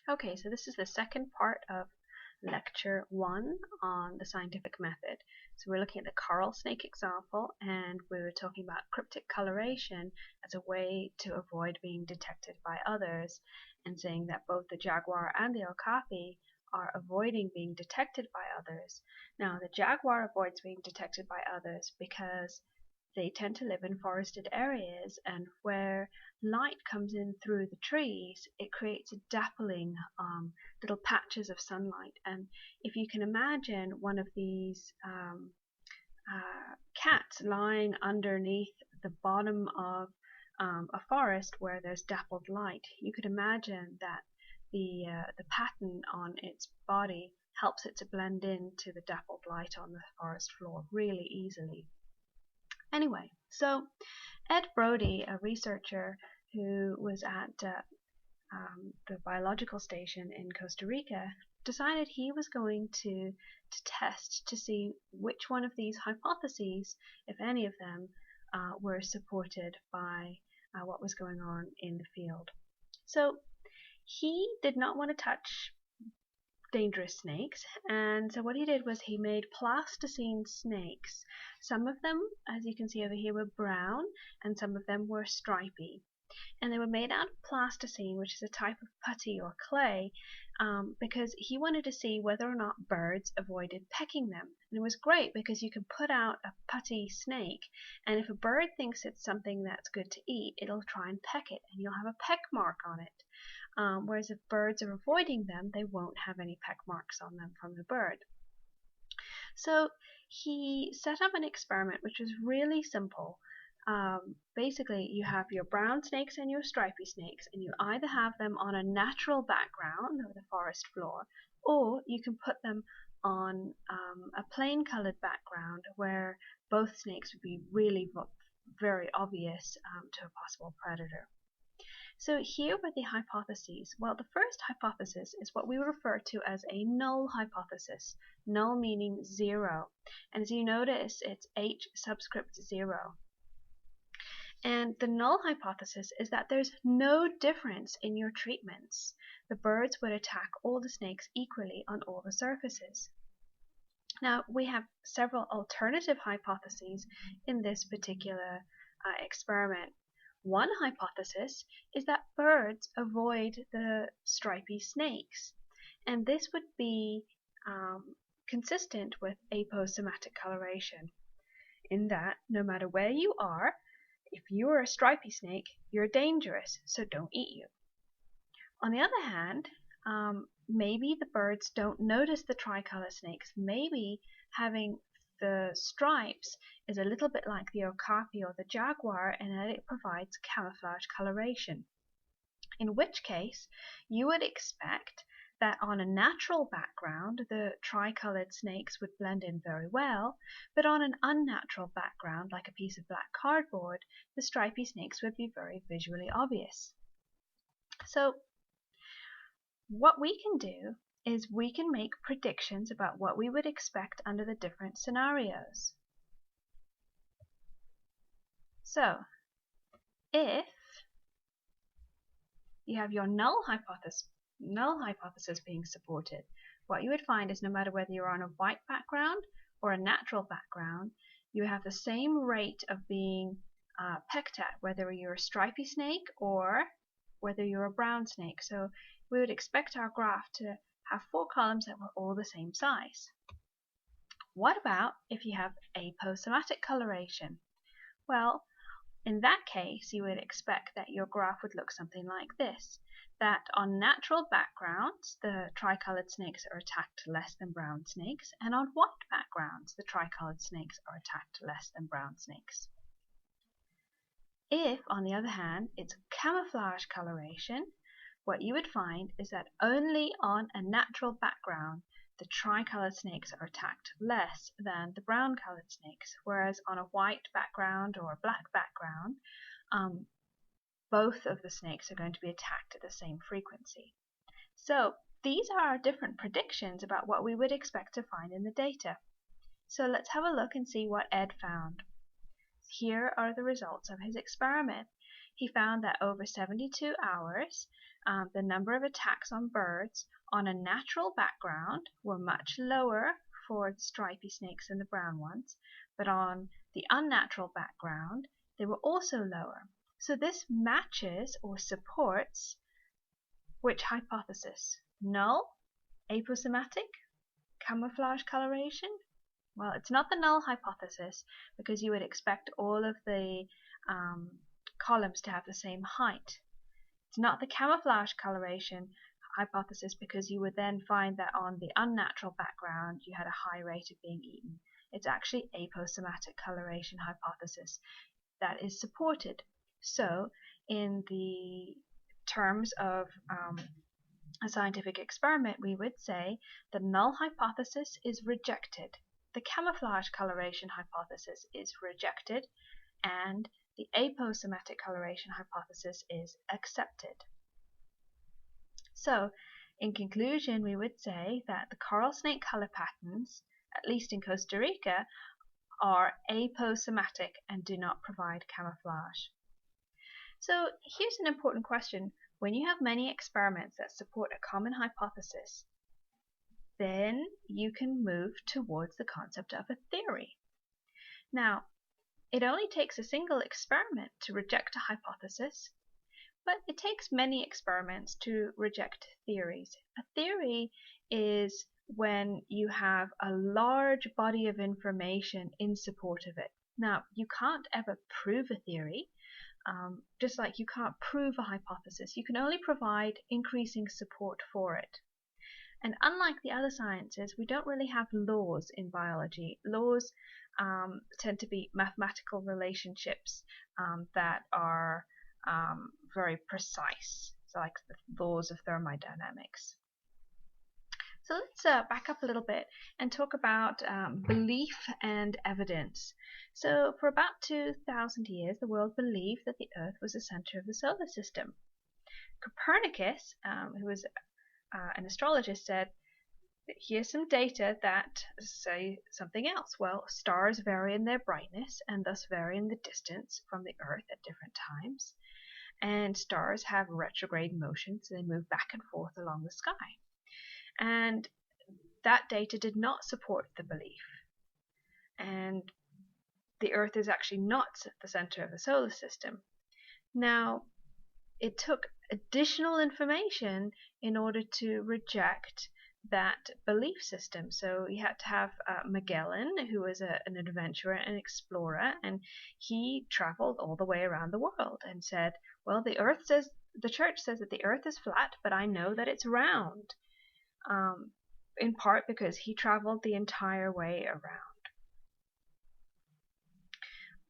Okay, so this is the second part of lecture 1 on the scientific method. So we're looking at the coral snake example, and we were talking about cryptic coloration as a way to avoid being detected by others, and saying that both the jaguar and the okapi are avoiding being detected by others. Now, the jaguar avoids being detected by others because they tend to live in forested areas, and where light comes in through the trees, it creates a dappling little patches of sunlight. And if you can imagine one of these cats lying underneath the bottom of a forest where there's dappled light, you could imagine that the pattern on its body helps it to blend into the dappled light on the forest floor really easily. Anyway, so Ed Brody, a researcher who was at the biological station in Costa Rica, decided he was going to test to see which one of these hypotheses, if any of them, were supported by what was going on in the field. So he did not want to touch dangerous snakes, and so what he did was he made plasticine snakes. Some of them, as you can see over here, were brown, and some of them were stripy, and they were made out of plasticine, which is a type of putty or clay, because he wanted to see whether or not birds avoided pecking them. And it was great because you can put out a putty snake, and if a bird thinks it's something that's good to eat, it'll try and peck it, and you'll have a peck mark on it. Whereas if birds are avoiding them, they won't have any peck marks on them from the bird. So he set up an experiment which was really simple. Basically, you have your brown snakes and your stripy snakes, and you either have them on a natural background of the forest floor, or you can put them on a plain colored background where both snakes would be really very obvious to a possible predator. So here were the hypotheses. Well, the first hypothesis is what we refer to as a null hypothesis. Null meaning zero. And as you notice, it's H subscript 0. And the null hypothesis is that there's no difference in your treatments. The birds would attack all the snakes equally on all the surfaces. Now, we have several alternative hypotheses in this particular experiment. One hypothesis is that birds avoid the stripy snakes, and this would be consistent with aposematic coloration, in that no matter where you are, if you are a stripy snake, you're dangerous, so don't eat you. On the other hand, maybe the birds don't notice the tricolor snakes. Maybe having the stripes is a little bit like the okapi or the jaguar, and that it provides camouflage coloration. In which case, you would expect that on a natural background, the tricolored snakes would blend in very well, but on an unnatural background, like a piece of black cardboard, the stripy snakes would be very visually obvious. So, what we can do is we can make predictions about what we would expect under the different scenarios. So, if you have your null hypothesis being supported, what you would find is no matter whether you're on a white background or a natural background, you have the same rate of being pecked at, whether you're a stripy snake or whether you're a brown snake. So we would expect our graph to have 4 columns that were all the same size. What about if you have aposematic coloration? Well, in that case, you would expect that your graph would look something like this, that on natural backgrounds, the tricolored snakes are attacked less than brown snakes, and on white backgrounds, the tricolored snakes are attacked less than brown snakes. If, on the other hand, it's camouflage coloration, what you would find is that only on a natural background the tricolored snakes are attacked less than the brown colored snakes, whereas on a white background or a black background, both of the snakes are going to be attacked at the same frequency. So these are our different predictions about what we would expect to find in the data. So let's have a look and see what Ed found. Here are the results of his experiment. he found that over 72 hours, the number of attacks on birds on a natural background were much lower for the stripy snakes than the brown ones, but on the unnatural background, they were also lower. So this matches or supports which hypothesis? Null, aposematic, camouflage coloration? Well, it's not the null hypothesis because you would expect all of the columns to have the same height. It's not the camouflage coloration hypothesis because you would then find that on the unnatural background you had a high rate of being eaten. It's actually aposematic coloration hypothesis that is supported. So in the terms of a scientific experiment, we would say the null hypothesis is rejected, the camouflage coloration hypothesis is rejected, and the aposematic coloration hypothesis is accepted. So, in conclusion, we would say that the coral snake color patterns, at least in Costa Rica, are aposematic and do not provide camouflage. So here's an important question. When you have many experiments that support a common hypothesis, then you can move towards the concept of a theory. Now, it only takes a single experiment to reject a hypothesis, but it takes many experiments to reject theories. A theory is when you have a large body of information in support of it. Now, you can't ever prove a theory, just like you can't prove a hypothesis. You can only provide increasing support for it. And unlike the other sciences, we don't really have laws in biology. Laws tend to be mathematical relationships that are very precise, so like the laws of thermodynamics. So let's back up a little bit and talk about belief and evidence. So for about 2,000 years, the world believed that the Earth was the center of the solar system. Copernicus, who was an astrologist, said, here's some data that say something else. Well, stars vary in their brightness and thus vary in the distance from the Earth at different times. And stars have retrograde motion, so they move back and forth along the sky. And that data did not support the belief. And the Earth is actually not the center of the solar system. Now, it took additional information in order to reject that belief system. So you had to have Magellan, who was an adventurer and explorer, and he traveled all the way around the world and said, well, the church says that the Earth is flat, but I know that it's round. In part because he traveled the entire way around.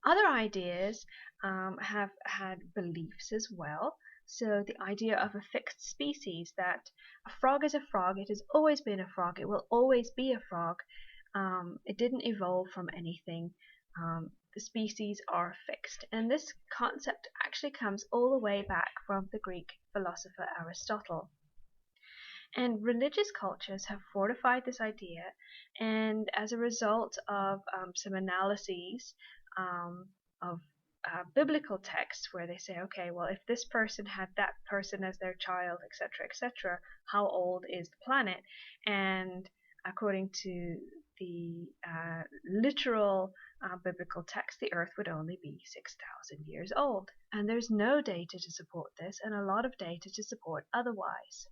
Other ideas have had beliefs as well. So the idea of a fixed species, that a frog is a frog, it has always been a frog, it will always be a frog. It didn't evolve from anything. The species are fixed. And this concept actually comes all the way back from the Greek philosopher Aristotle. And religious cultures have fortified this idea, and as a result of some analyses of biblical texts where they say, okay, well, if this person had that person as their child, etc., etc., how old is the planet? And according to the literal biblical text, the Earth would only be 6,000 years old. And there's no data to support this, and a lot of data to support otherwise.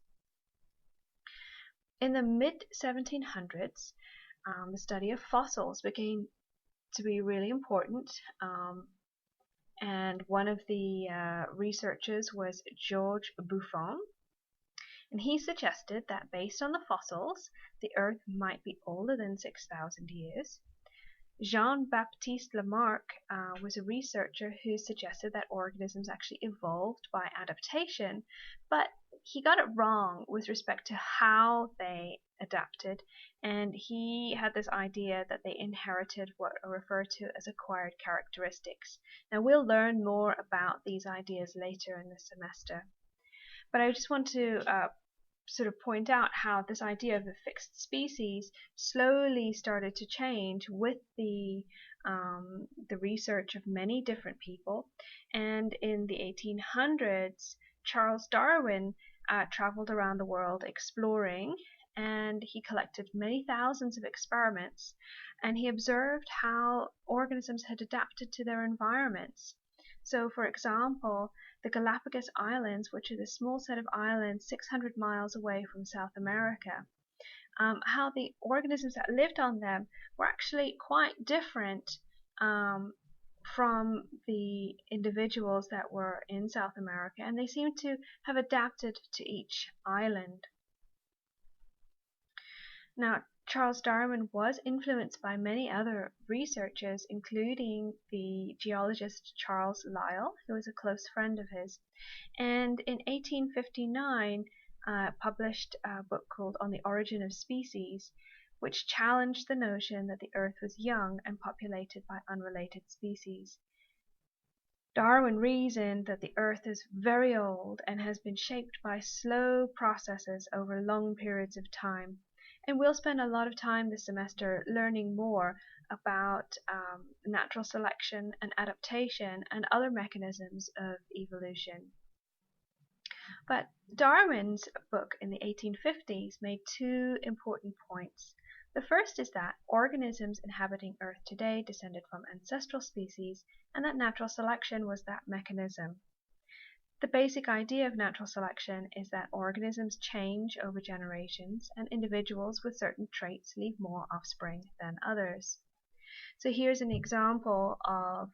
In the mid-1700s, the study of fossils began to be really important, and one of the researchers was Georges Buffon, and he suggested that based on the fossils, the Earth might be older than 6,000 years. Jean-Baptiste Lamarck was a researcher who suggested that organisms actually evolved by adaptation, but he got it wrong with respect to how they adapted, and he had this idea that they inherited what are referred to as acquired characteristics. Now we'll learn more about these ideas later in the semester, but I just want to sort of point out how this idea of a fixed species slowly started to change with the research of many different people. And in the 1800s, Charles Darwin traveled around the world exploring, and he collected many thousands of experiments, and he observed how organisms had adapted to their environments. So, for example, the Galapagos Islands, which is a small set of islands 600 miles away from South America, how the organisms that lived on them were actually quite different from the individuals that were in South America, and they seem to have adapted to each island. Now, Charles Darwin was influenced by many other researchers, including the geologist Charles Lyell, who was a close friend of his, and in 1859 published a book called On the Origin of Species, which challenged the notion that the Earth was young and populated by unrelated species. Darwin reasoned that the Earth is very old and has been shaped by slow processes over long periods of time. And we'll spend a lot of time this semester learning more about natural selection and adaptation and other mechanisms of evolution. But Darwin's book in the 1850s made two important points. The first is that organisms inhabiting Earth today descended from ancestral species, and that natural selection was that mechanism. The basic idea of natural selection is that organisms change over generations, and individuals with certain traits leave more offspring than others. So here's an example of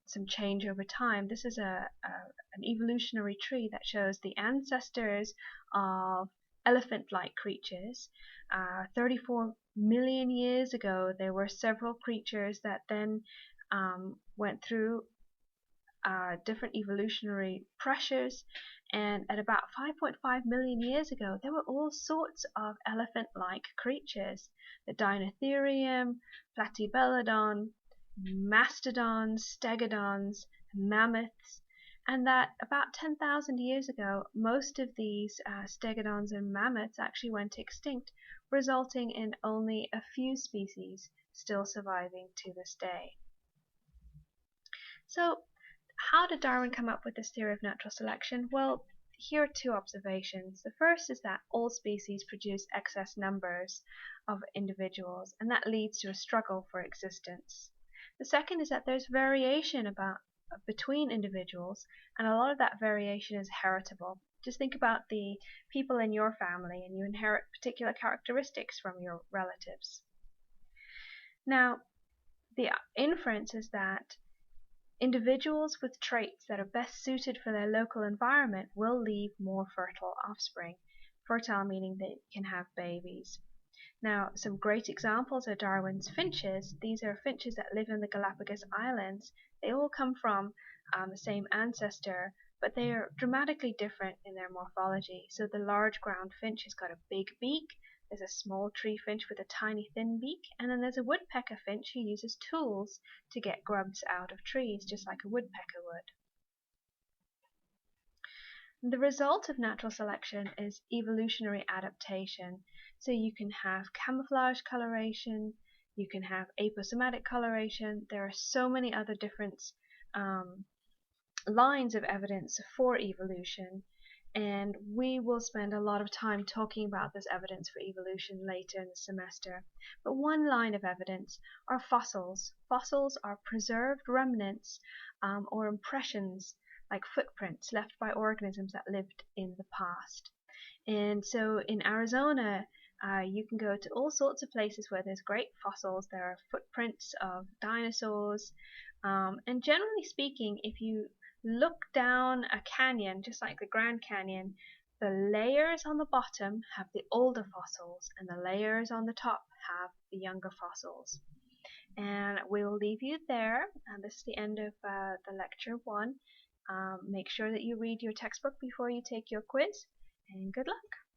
some change over time. This is an evolutionary tree that shows the ancestors of elephant-like creatures. 34 million years ago, there were several creatures that then went through different evolutionary pressures, and at about 5.5 million years ago there were all sorts of elephant-like creatures: the Dinotherium, Platybelodon, mastodons, stegodons, mammoths, and that about 10,000 years ago most of these stegodons and mammoths actually went extinct, resulting in only a few species still surviving to this day. So how did Darwin come up with this theory of natural selection? Well, here are two observations. The first is that all species produce excess numbers of individuals, and that leads to a struggle for existence. The second is that there's variation between individuals, and a lot of that variation is heritable. Just think about the people in your family, and you inherit particular characteristics from your relatives. Now, the inference is that individuals with traits that are best suited for their local environment will leave more fertile offspring. Fertile meaning they can have babies. Now, some great examples are Darwin's finches. These are finches that live in the Galapagos Islands. They all come from the same ancestor, but they are dramatically different in their morphology. So the large ground finch has got a big beak. There's a small tree finch with a tiny thin beak, and then there's a woodpecker finch who uses tools to get grubs out of trees, just like a woodpecker would. The result of natural selection is evolutionary adaptation. So you can have camouflage coloration, you can have aposematic coloration. There are so many other different lines of evidence for evolution, and we will spend a lot of time talking about this evidence for evolution later in the semester. But one line of evidence are fossils. Fossils are preserved remnants or impressions, like footprints left by organisms that lived in the past. And so in Arizona, you can go to all sorts of places where there's great fossils. There are footprints of dinosaurs, and generally speaking, if you look down a canyon, just like the Grand Canyon, the layers on the bottom have the older fossils, and the layers on the top have the younger fossils. And we will leave you there. And this is the end of the lecture 1. Make sure that you read your textbook before you take your quiz, and good luck.